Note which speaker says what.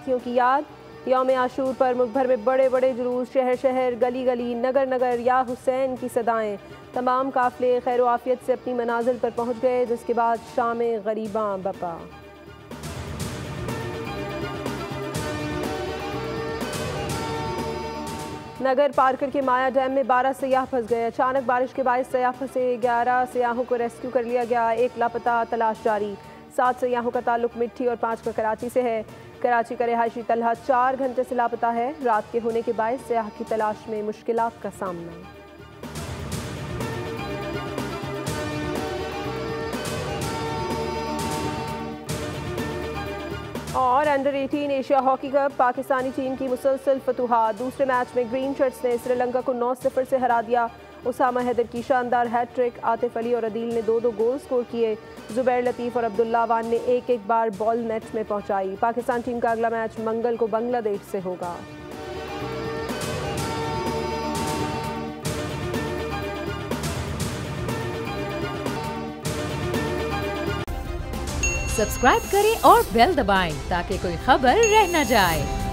Speaker 1: की याद। यौम आशूर पर मुल्क भर में बड़े बड़े जुलूस, शहर शहर, गली गली, नगर नगर या हुसैन की सदाएं। तमाम काफिले खैर आफियत से अपनी मनाजिल पर पहुँच गए, जिसके बाद शाम गरीबां बपा। नगर पारकर के माया डैम में 12 सयाह फंस गए। अचानक बारिश के बायस सयाह फंसे, 11 सयाहों को रेस्क्यू कर लिया गया। एक लापता, तलाश जारी। 7 सयाहों का ताल्लुक मिट्टी और 5 का कराची से है। कराची का रिहायशी तलहा 4 घंटे से लापता है। रात के होने के बायस सयाह की तलाश में मुश्किलात का सामना। और under 18 Asia hockey cup, Pakistani team की मुसलसल फतुहात। दूसरे मैच में ग्रीन शर्ट्स ने श्रीलंका को 9-0 से हरा दिया। उसामा हैदर की शानदार हैट्रिक, आतिफ अली और अदील ने 2-2 गोल स्कोर किए। जुबैर लतीफ़ और अब्दुल्ला अवान ने एक बार बॉल नेट में पहुंचाई। पाकिस्तान टीम का अगला मैच मंगल को बांग्लादेश से होगा।
Speaker 2: सब्सक्राइब करें और बेल दबाएं ताकि कोई खबर रह न जाए।